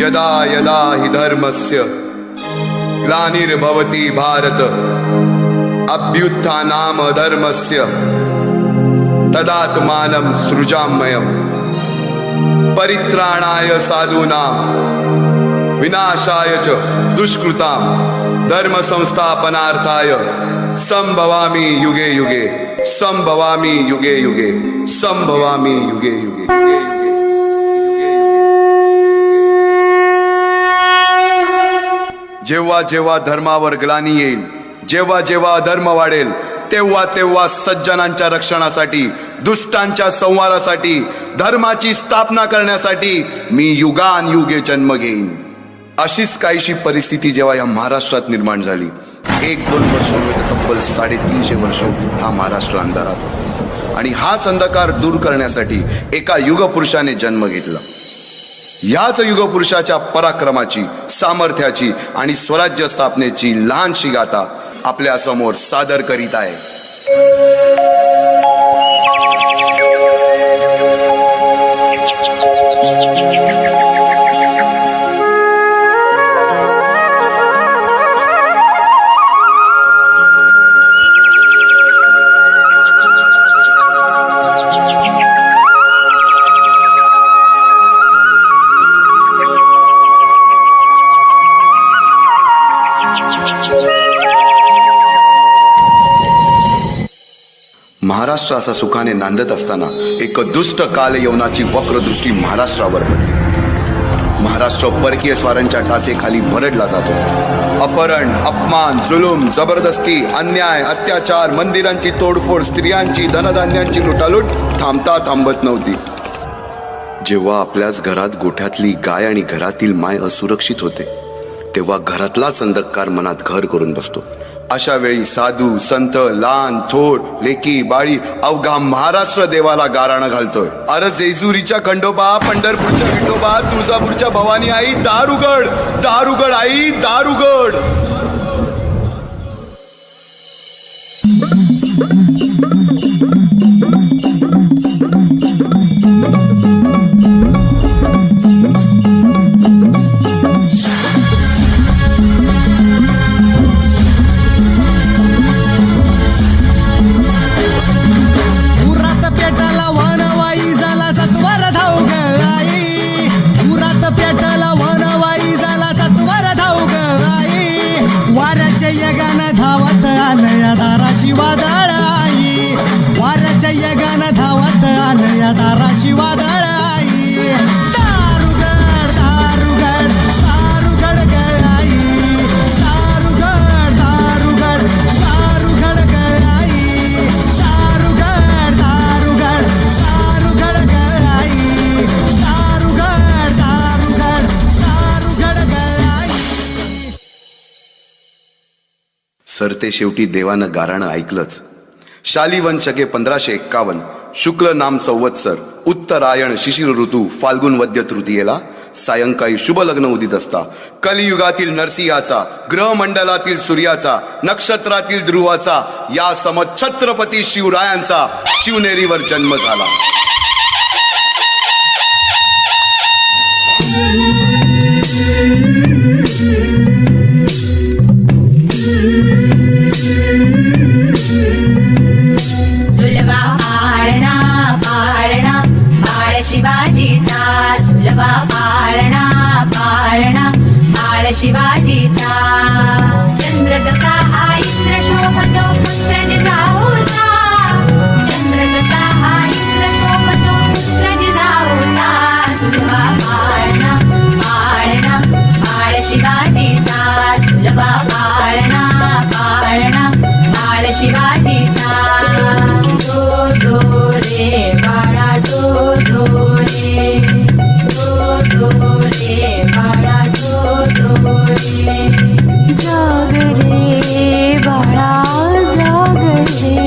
यदा यदा हि धर्मस्य ग्लानिर्भवति भारत अभ्युत्थानाम धर्मस्य तदात्मानं सृजाम्यहम् परित्राणाय साधूनां विनाशाय च दुष्कृतां धर्म संस्थापनार्थाय संभवामि युगे युगे संभवामि युगे युगे संभवामि युगे युगे। जेव्हा जेव्हा धर्मावर ग्लानी येईल, जेव्हा जेव्हा अधर्म वाढेल, तेव्हा तेव्हा सज्जनांच्या रक्षणासाठी, दुष्टांच्या संहारासाठी, धर्माची स्थापना करण्यासाठी मी युगानयुगे जन्म घेईन। अशीच काहीशी परिस्थिती जेव्हा या महाराष्ट्रात निर्माण झाली, 1-2 वर्ष तब्बल 350 वर्ष हा महाराष्ट्र अंधारात होता आणि हाच अंधकार दूर करण्यासाठी एका युगपुरुषाने जन्म घेतला। याच युगपुरुषाच्या पराक्रमाची, सामर्थ्याची आणि स्वराज्य स्थापनेची लहानशी गाथा आपल्या समोर सादर करीत आहे। महाराष्ट्र असा सुखाने नांदत असताना एक दुष्ट काल यवनाची वक्रदृष्टी महाराष्ट्रावर पडली। महाराष्ट्र परकीय स्वारांच्या टाचेखाली भरडला जातो। अपहरण, अपमान, जुलूम, जबरदस्ती, अन्याय, अत्याचार, मंदिरांची तोडफोड, स्त्रियांची, धनधान्यांची लुटालूट थांबत नव्हती। जेव्हा आपल्याच घरात गोठ्यातली गाय आणि घरातील माय असुरक्षित होते, तेव्हा घरातलाच अंधकार मनात घर करून बसतो। अशा वेळी साधू, संत, लहान, थोर, लेकी, बाळी अवघा महाराष्ट्र देवाला गाराणं घालतोय। अरे जेजुरीच्या खंडोबा, पंढरपूरच्या विठोबा, तुळजापूरच्या भवानी आई, दार उघड, दार उघड आई, दार उघड। सरते शेवटी देवानं गाराणं ऐकलंच। शालिवन शके 1551 शुक्ल नाम संवत्सर उत्तरायण शिशिर ऋतू फाल्गुन वद्य तृतीयेला सायंकाळी शुभ लग्न उदित असता कलियुगातील नरसिंहाचा, ग्रहमंडलातील सूर्याचा, नक्षत्रातील ध्रुवाचा, या सम छत्रपती शिवरायांचा शिवनेरीवर जन्म झाला। शिवाजीचा झुलवा पाळणा पाळणा बाळ शिवाजीचा। चंद्र जसा हा इंद्र शोभतो पुत्र जिजाऊचा, चंद्र जसा हा इंद्र शोभतो पुत्र जिजाऊचा। झुलवा पाळणा पाळणा बाळ शिवाजीचा, झुलवा पाळणा पाळणा बाळ शिवाजीचा। जो जो रे बाळा जो जो रे, जो जो रे बाळा जो जो रे। जाग रे बाळा जाग रे,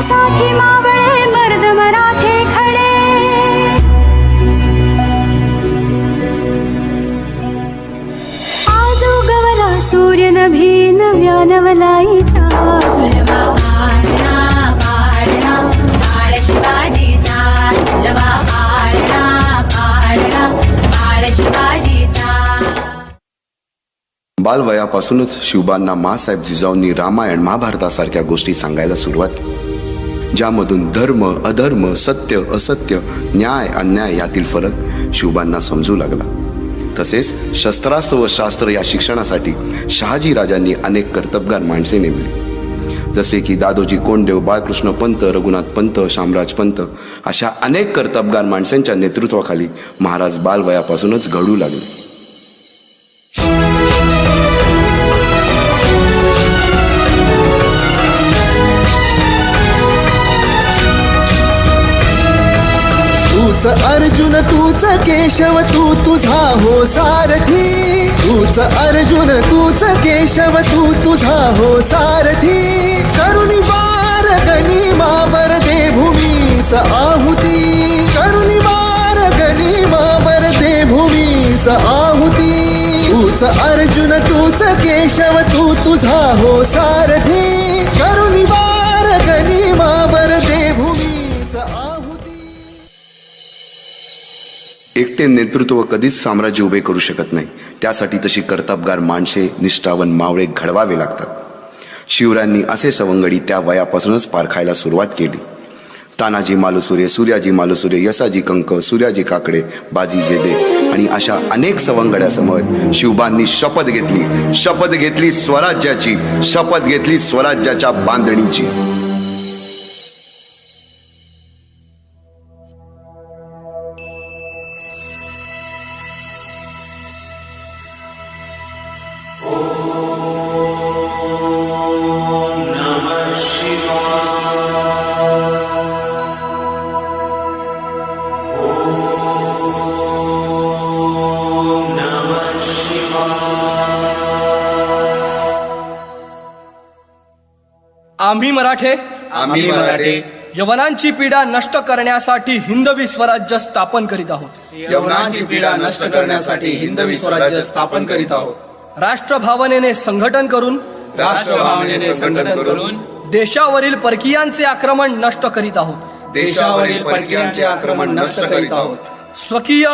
साथी मावळे मर्द मराठे खडे. आज उगवला सूर्य नभी नव्या नवलाईचा. झुलवा पाळणा पाळणा बाळ शिवाजीचा. झुलवा पाळणा पाळणा बाळ शिवाजीचा. बालवयापासूनच शिवबांना माँसाहेब जिजाऊंनी रामायण महाभारतासारख्या गोष्टी सांगायला सुरुवात केली, ज्यामधून धर्म अधर्म सत्य असत्य न्याय अन्याय यातील फरक शिवबांना समजू लागला. तसेच शस्त्रास्त्र व शास्त्र या शिक्षणासाठी शहाजी राजांनी अनेक कर्तबगार माणसे नेमली, जसे की दादोजी कोंडदेव, बाळकृष्ण पंत, रघुनाथ पंत, शामराज पंत अशा अनेक कर्तबगार माणसांच्या नेतृत्वाखाली महाराज बालवयापासूनच घडू लागले. तूच अर्जुन तूच केशव तू तुझा हो सारथी. तूच अर्जुन तूच केशव तू तुझा हो सारथी. करुणी वार गनिमावर दे भूमीस आहुती. करुणी वार गनिमावर दे भूमीस आहुती. तूच अर्जुन तूच केशव तू तुझा हो सारथी. करुणी वार गनिमावर दे भूमीस आहुती. एकटे नेतृत्व कधीच साम्राज्य उभे करू शकत नाही. त्यासाठी तशी कर्तबगार माणसे निष्ठावन मावळे घडवावे लागतात. शिवरायांनी असे सवंगडी त्या वयापासूनच पारखायला सुरुवात केली. तानाजी मालुसुरे, सूर्याजी मालुसुरे, यसाजी कंक, सूर्याजी काकडे, बाजी जेदे आणि अशा अनेक सवंगड्यासमोर शिवबांनी शपथ घेतली स्वराज्याची, शपथ घेतली स्वराज्याच्या बांधणीची. आम्ही मराठे यवनांची पीडा नष्ट करण्यासाठी हिंदवी स्वराज्य स्थापन करीत आहोत. यवनांची पीडा नष्ट करण्यासाठी हिंदवी स्वराज्य स्थापन करीत आहोत. राष्ट्रभावनेने संघटन करून देशावरील परकीयांचे आक्रमण नष्ट करीत आहोत. देशावरील परकीयांचे आक्रमण नष्ट करीत आहोत. स्वकीय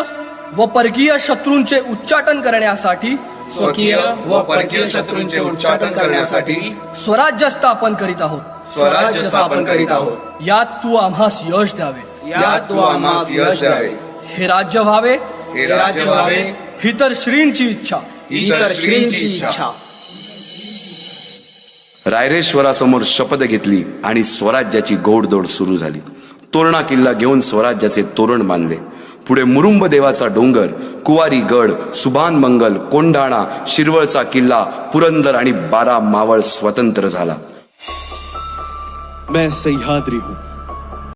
व परकीय शत्रूंचे उच्चाटन करण्यासाठी स्वकीय व परकीय शत्रूंचे उच्चाटन करण्यासाठी स्वराज्य स्थापन करीत आहोत. स्वराज्य स्थापन करीत आहोत. यात तू आम्हास यश द्यावे. यात तू आम्हास यश द्यावे. हे राज्य व्हावे. हे राज्य व्हावे. ही तर श्रींची इच्छा. ही तर श्रींची इच्छा. रायरेश्वरासमोर शपथ घेतली आणि स्वराज्याची गोडदोड सुरू झाली. तोरणा किल्ला घेऊन स्वराज्याचे तोरण बांधले. पुढे मुरुंब देवाचा डोंगर, कुवारी गड, सुभान मंगल, कोंढाणा, शिरवळचा किल्ला, पुरंदर आणि 12 मावळ स्वतंत्र झाला. मैं सह्याद्री हूं,